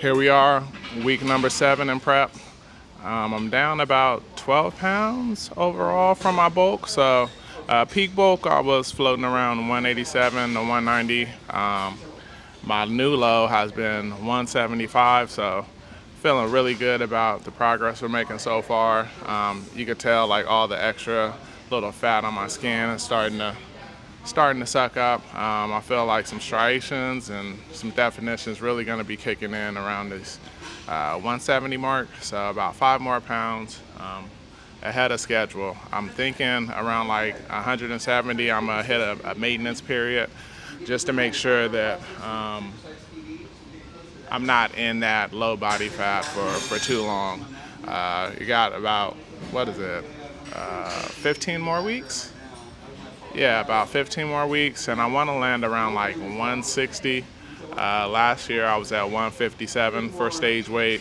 Here we are, week number 7 in prep. I'm down about 12 pounds overall from my bulk. So peak bulk, I was floating around 187 to 190. My new low has been 175, so feeling really good about the progress we're making so far. You could tell like all the extra little fat on my skin is starting to suck up. I feel like some striations and some definitions really going to be kicking in around this 170 mark, so about 5 more pounds ahead of schedule. I'm thinking around like 170, I'm going to hit a maintenance period just to make sure that I'm not in that low body fat for too long. You got about, 15 more weeks? Yeah, about 15 more weeks, and I want to land around like 160. Last year I was at 157 for stage weight.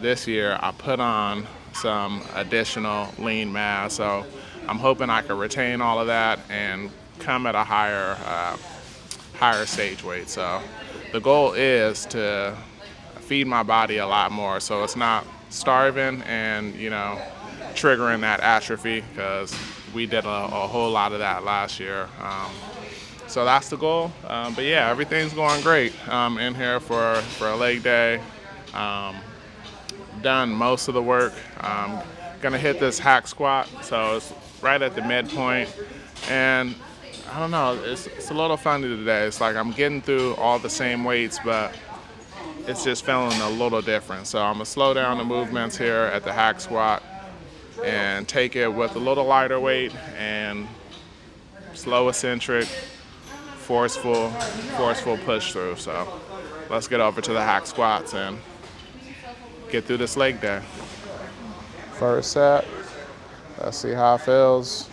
This year I put on some additional lean mass, so I'm hoping I can retain all of that and come at a higher stage weight. So the goal is to feed my body a lot more, so it's not starving and triggering that atrophy, because we did a whole lot of that last year. So that's the goal. But yeah, everything's going great. In here for a leg day. Done most of the work. Gonna hit this hack squat, so it's right at the midpoint. And I don't know, it's a little funny today. It's like I'm getting through all the same weights, but it's just feeling a little different. So I'm gonna slow down the movements here at the hack squat and take it with a little lighter weight and slow eccentric, forceful push through. So let's get over to the hack squats and get through this leg day. First set, let's see how it feels.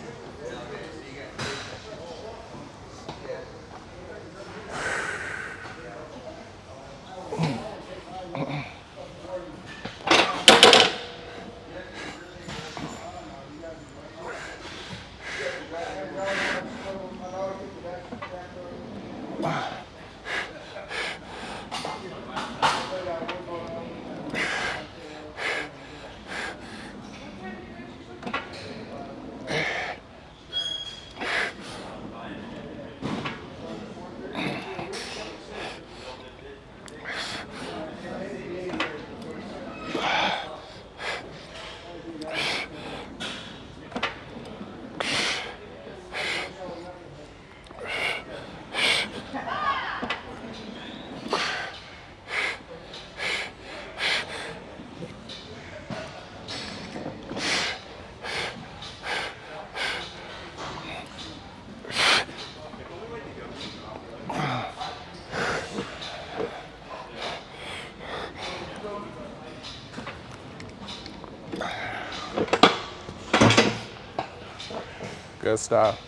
Good stuff.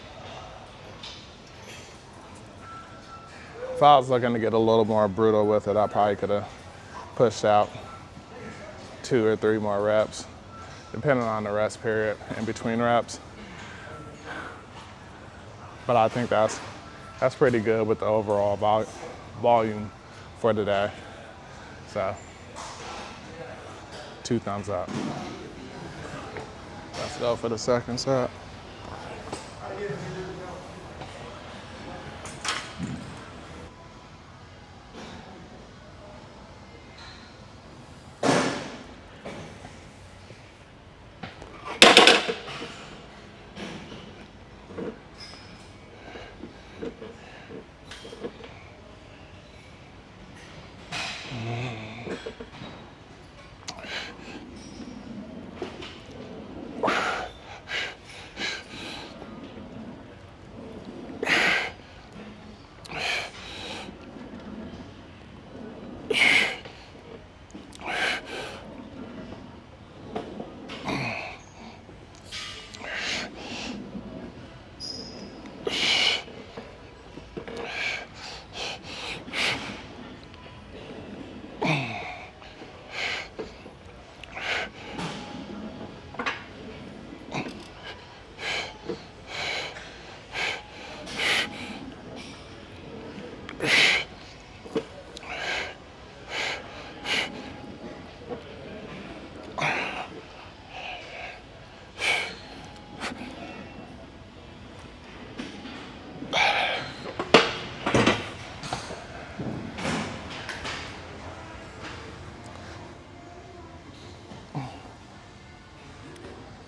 If I was looking to get a little more brutal with it, I probably could have pushed out 2 or 3 more reps, depending on the rest period in between reps. But I think that's pretty good with the overall volume for today. So 2 thumbs up. Let's go for the second set.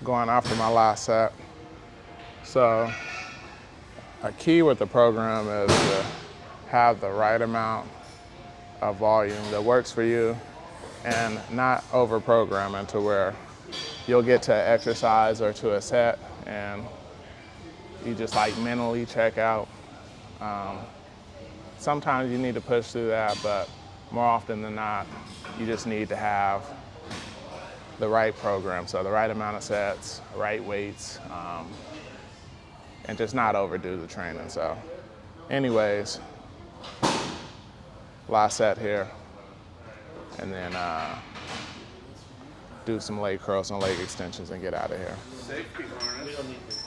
going after my last set. So a key with the program is to have the right amount of volume that works for you and not over programming to where you'll get to an exercise or to a set and you just like mentally check out. Sometimes you need to push through that, but more often than not, you just need to have the right program. So the right amount of sets, right weights, and just not overdo the training. So anyways, last set here, and then do some leg curls and leg extensions and get out of here. Safety harness.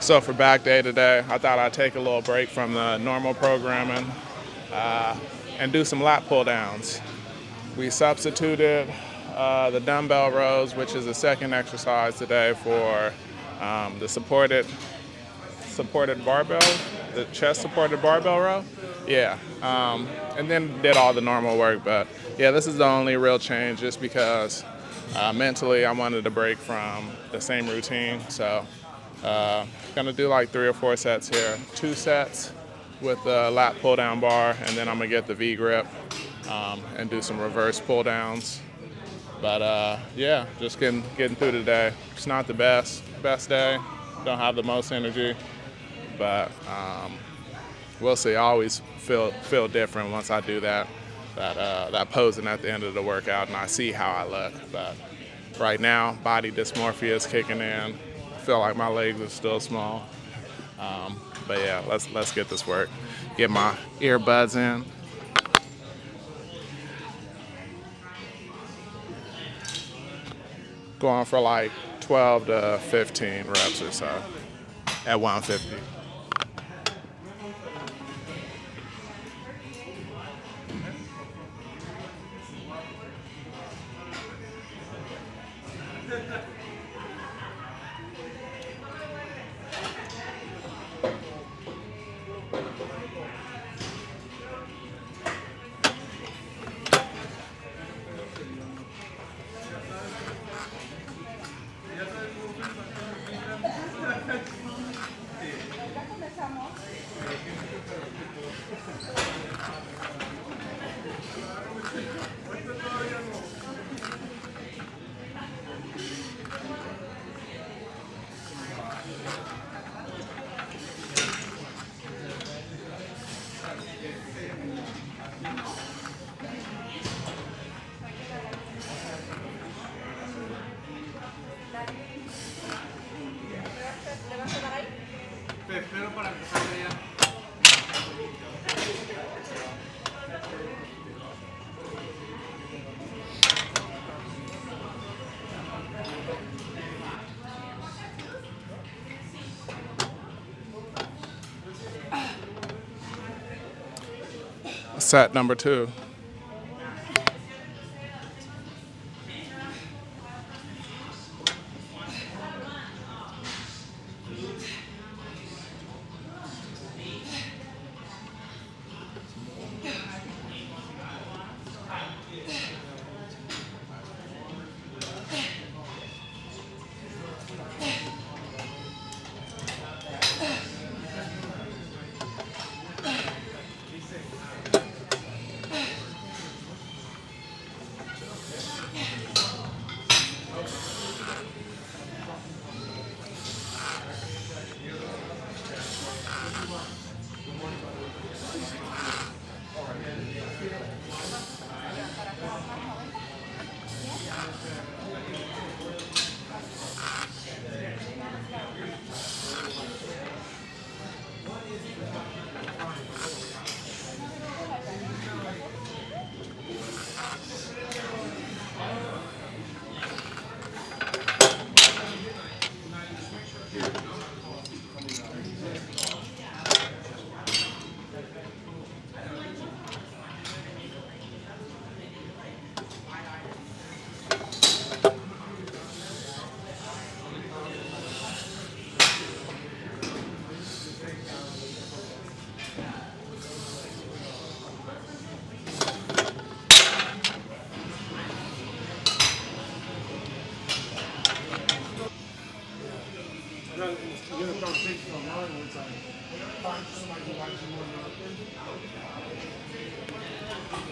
So for back day today, I thought I'd take a little break from the normal programming and do some lat pull downs. We substituted the dumbbell rows, which is the second exercise today, for the supported barbell, the chest supported barbell row. Yeah, and then did all the normal work. But yeah, this is the only real change just because mentally I wanted to break from the same routine. So gonna do like 3 or 4 sets here. 2 sets with the lat pull down bar, and then I'm gonna get the V grip and do some reverse pull downs. But yeah, just getting through today. It's not the best day. Don't have the most energy, but we'll see. I always feel different once I do that posing at the end of the workout, and I see how I look. But right now, body dysmorphia is kicking in. I feel like my legs are still small. But yeah, let's get this work. Get my earbuds in. Going for like 12 to 15 reps or so at 150. Set number 2.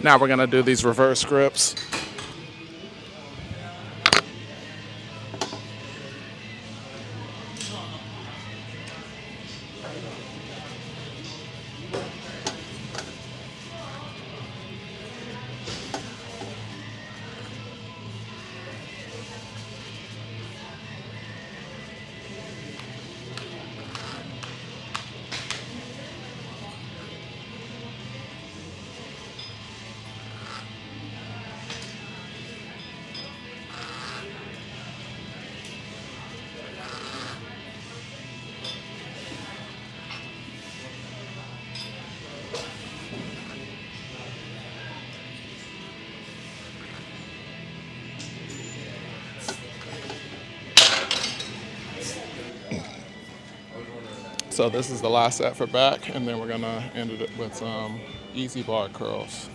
Now we're gonna do these reverse grips. So this is the last set for back, and then we're gonna end it with some easy bar curls.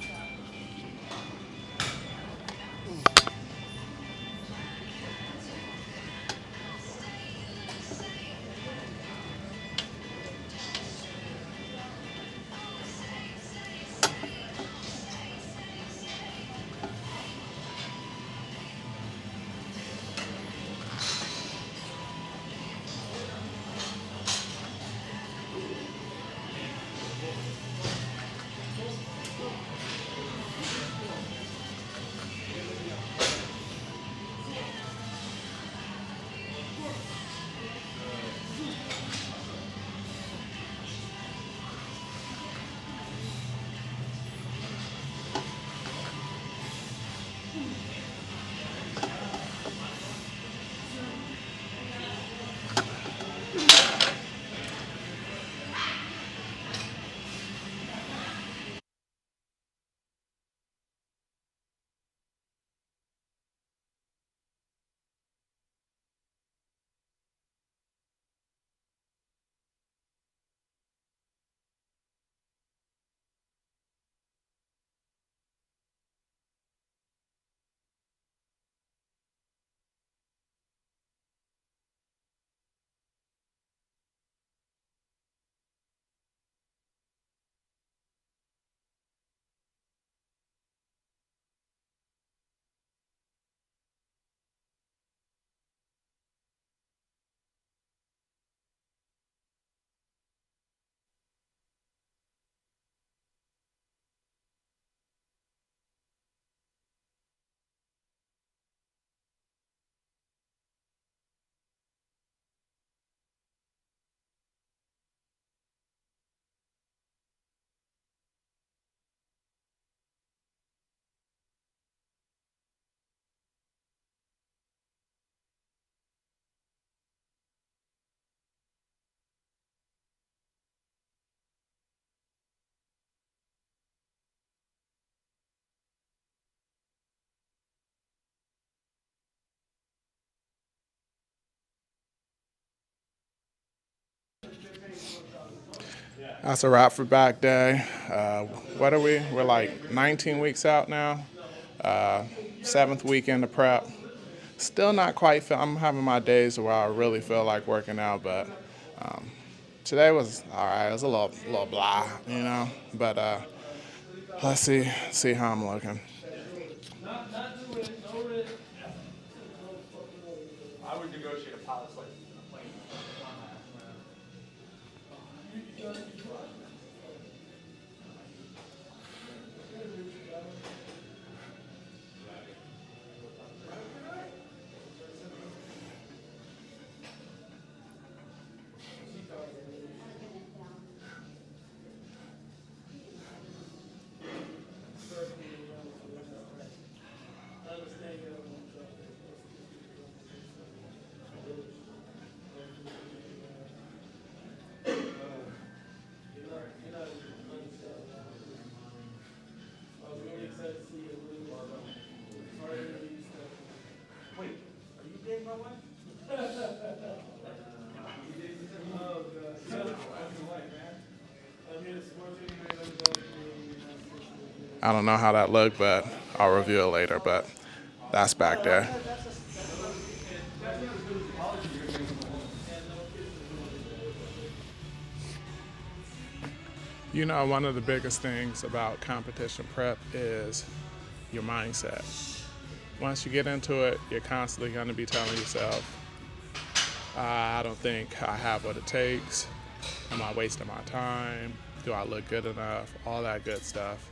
That's a wrap for back day. What are we? We're like 19 weeks out now. 7th week into prep. Still not quite feel. I'm having my days where I really feel like working out, but today was all right. It was a little blah, you know. But let's see how I'm looking. I would negotiate a pilot's license in a plane. I don't know how that looked, but I'll review it later. But that's back there. One of the biggest things about competition prep is your mindset. Once you get into it, you're constantly going to be telling yourself, I don't think I have what it takes. Am I wasting my time? Do I look good enough? All that good stuff.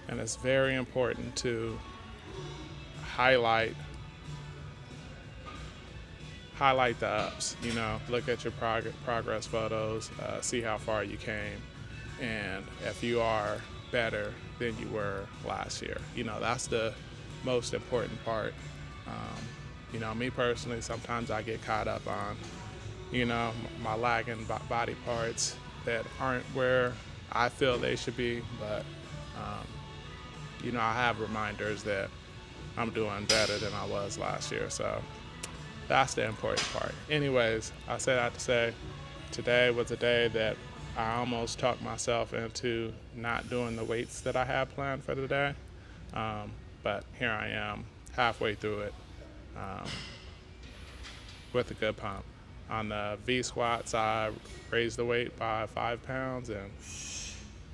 And it's very important to highlight the ups. Look at your progress photos, see how far you came, and if you are better than you were last year. That's the most important part. Me personally, sometimes I get caught up on my lagging body parts that aren't where I feel they should be, but I have reminders that I'm doing better than I was last year. So that's the important part. Anyways, I say that to say today was a day that I almost talked myself into not doing the weights that I had planned for the day. But here I am halfway through it with a good pump. On the V squats, I raised the weight by 5 pounds, and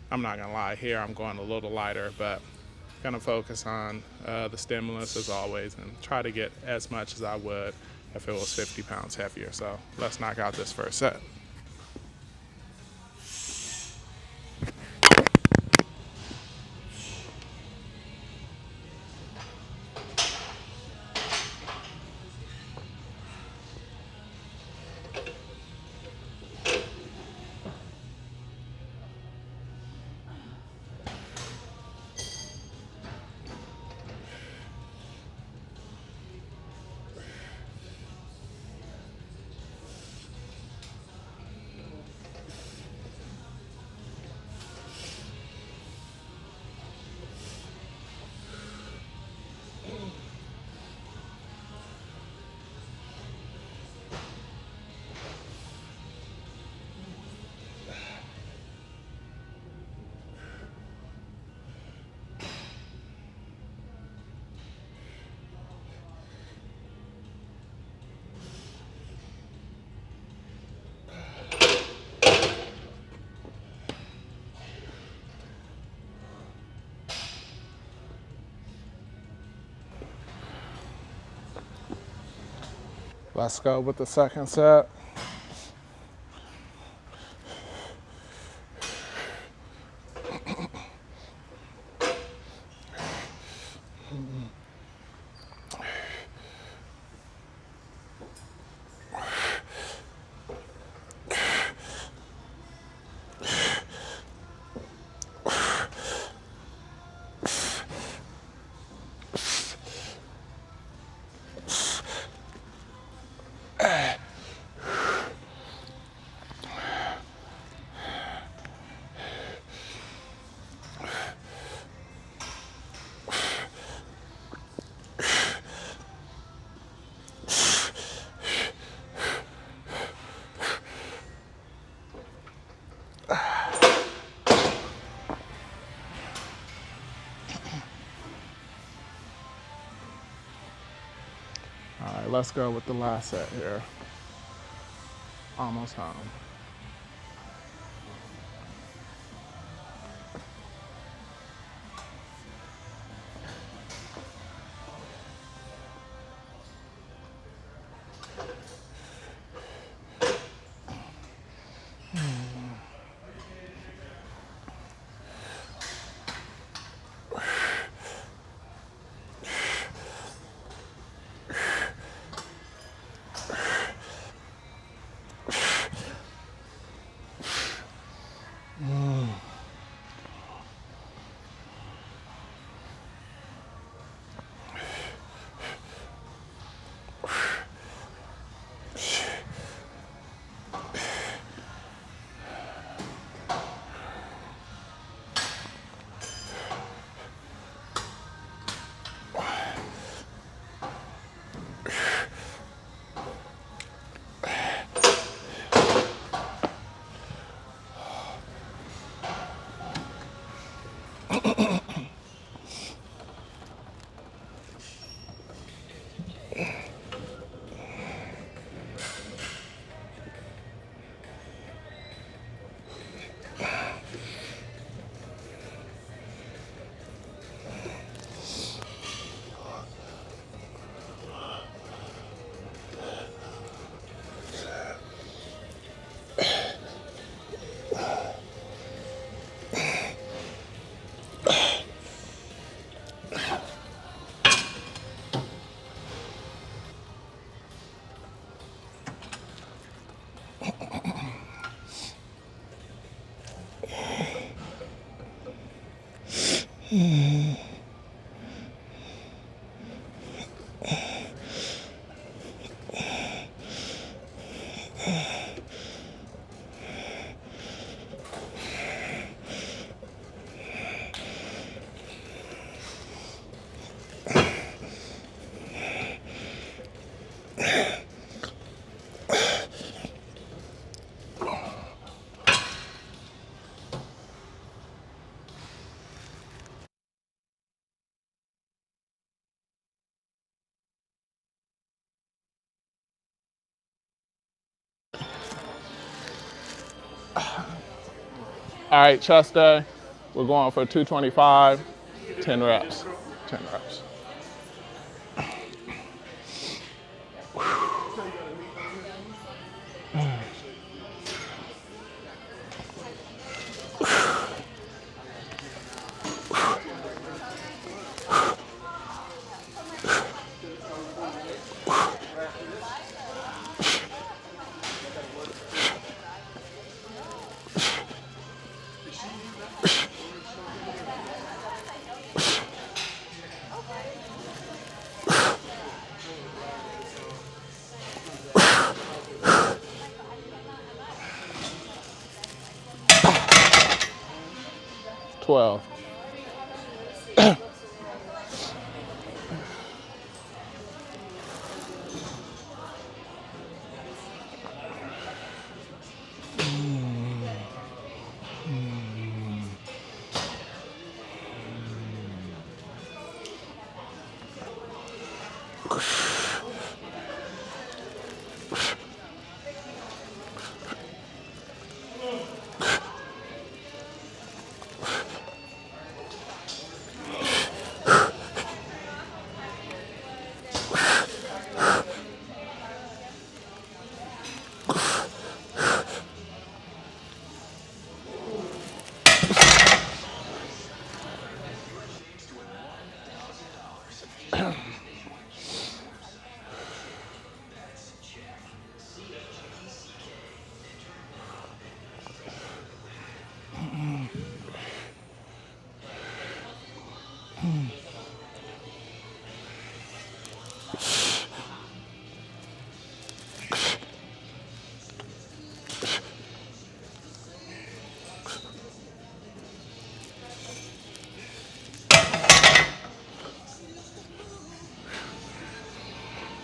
I'm not gonna lie, here I'm going a little lighter, but gonna focus on the stimulus as always and try to get as much as I would if it was 50 pounds heavier. So let's knock out this first set. Let's go with the second set. All right, let's go with the last set here. Almost home. All right, chest day. We're going for 225, 10 reps. 10 reps. Twelve.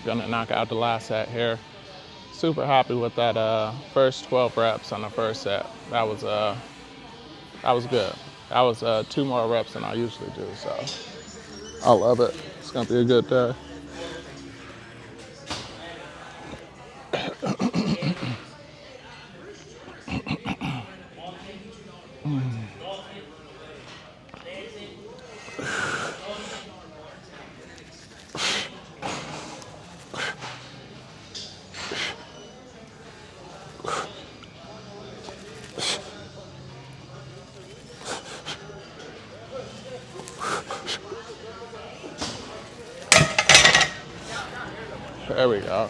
Gonna knock out the last set here. Super happy with that first 12 reps on the first set. That was good. That was 2 more reps than I usually do, so I love it. It's gonna be a good day. There we go.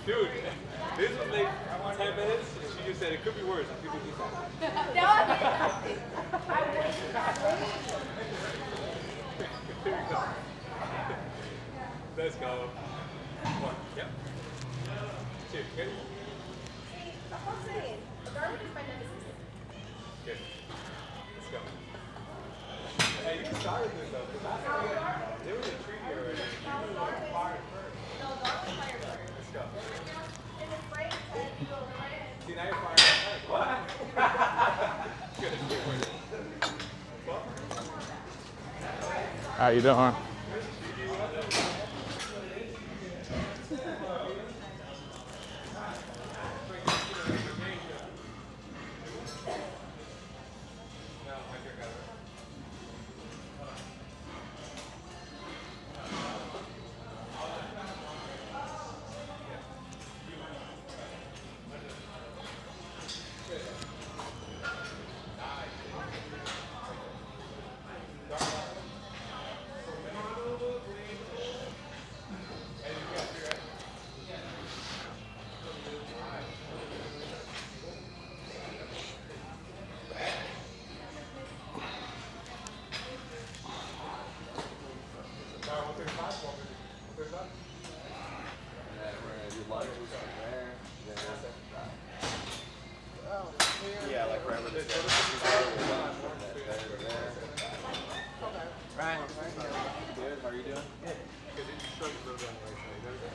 Dude, this was like 10 minutes, and she just said it could be worse. It could be this. Let's go. 1. Yep. 2. Good. Good. Let's go. Hey, you can start with this though, because last time there was a treaty already. You were like fire first. Let's go. See, now you're firing. What? Good. How you doing? Yeah, like right where this Ryan, good. How are you doing? Because it shrugs a little bit on the right side. You got it?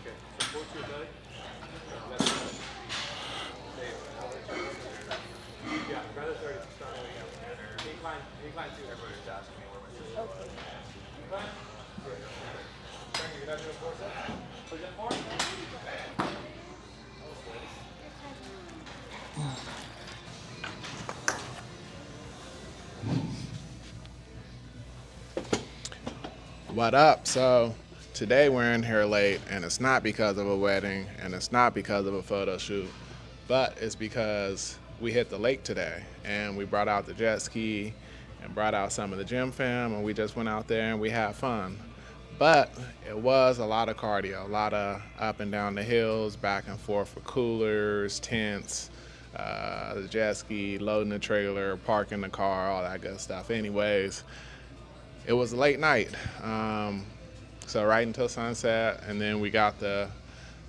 Okay. Support your belly. Left side. Yeah, brother's already starting to out. Incline too. Everybody's asking me where my sister was. Incline? Frankie, you're not doing 4 sets? Push up 4? What up? So today we're in here late, and it's not because of a wedding, and it's not because of a photo shoot, but it's because we hit the lake today, and we brought out the jet ski and brought out some of the gym fam, and we just went out there and we had fun. But it was a lot of cardio, a lot of up and down the hills, back and forth for coolers, tents, the jet ski, loading the trailer, parking the car, all that good stuff. Anyways, it was a late night, so right until sunset, and then we got the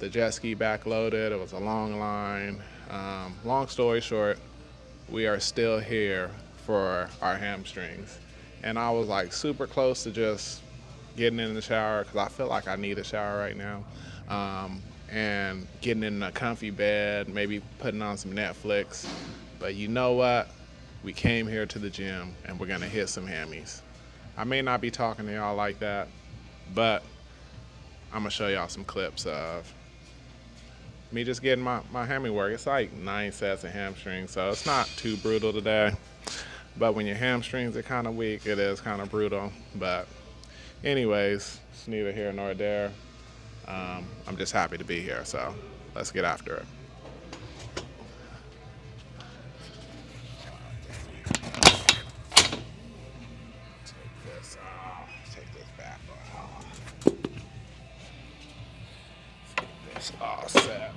jet ski back loaded. It was a long line. Long story short, we are still here for our hamstrings, and I was like super close to just getting in the shower because I feel like I need a shower right now, and getting in a comfy bed, maybe putting on some Netflix. But you know what? We came here to the gym, and we're gonna hit some hammies. I may not be talking to y'all like that, but I'm gonna show y'all some clips of me just getting my hammy work. It's like 9 sets of hamstrings, so it's not too brutal today. But when your hamstrings are kind of weak, it is kind of brutal. But anyways, it's neither here nor there. I'm just happy to be here, so let's get after it. Take this back off. It's all set.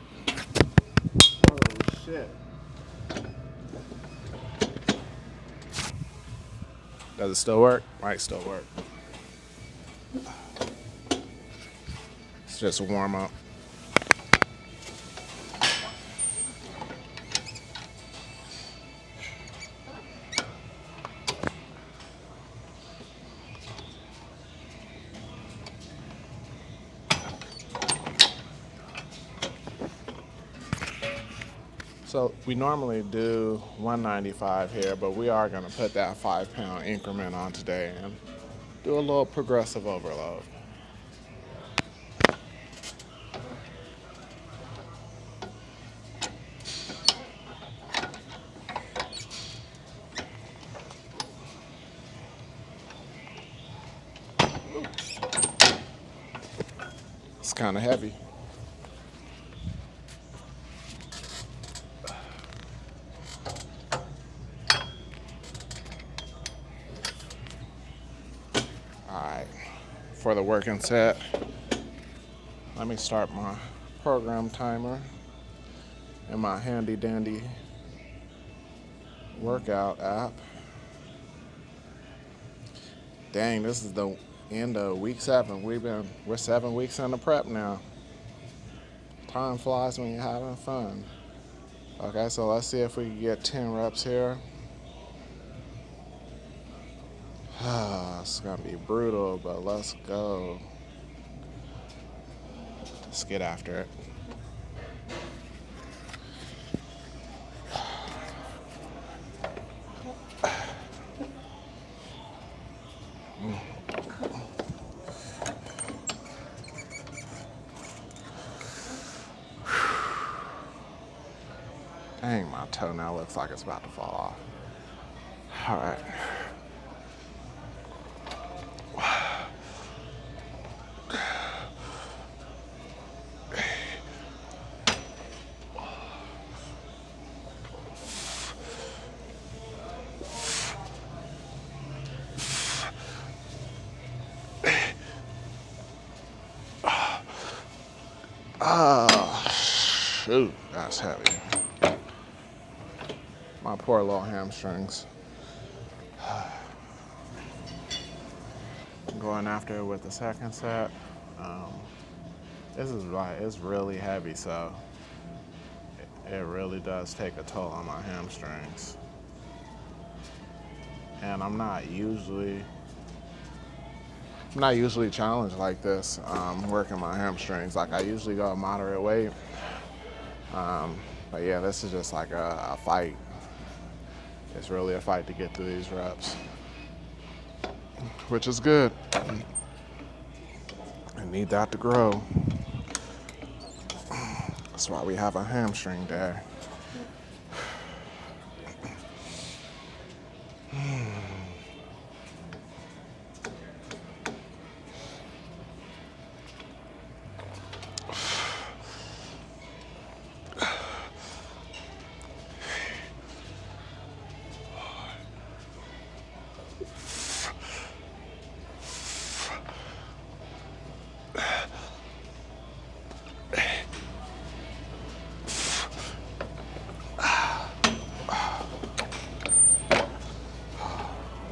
Oh shit. Does it still work? Might still work. It's just a warm up. So we normally do 195 here, but we are going to put that 5-pound increment on today and do a little progressive overload. It's kind of heavy. For the working set, let me start my program timer in my handy dandy workout app. Dang, this is the end of week 7. We're 7 weeks into prep now. Time flies when you're having fun. Okay, so let's see if we can get 10 reps here. It's gonna be brutal, but let's go. Let's get after it. Dang, my toenail looks like it's about to fall off. All right. Oh, shoot, that's heavy. My poor little hamstrings. Going after it with the second set. This is like, it's really heavy, so it really does take a toll on my hamstrings. And I'm not usually challenged like this, working my hamstrings. Like I usually go moderate weight. But yeah, this is just like a fight. It's really a fight to get through these reps, which is good. I need that to grow. That's why we have a hamstring day.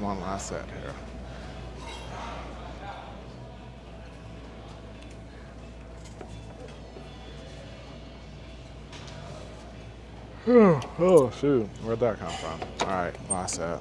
One last set here. Oh, shoot. Where'd that come from? All right, last set.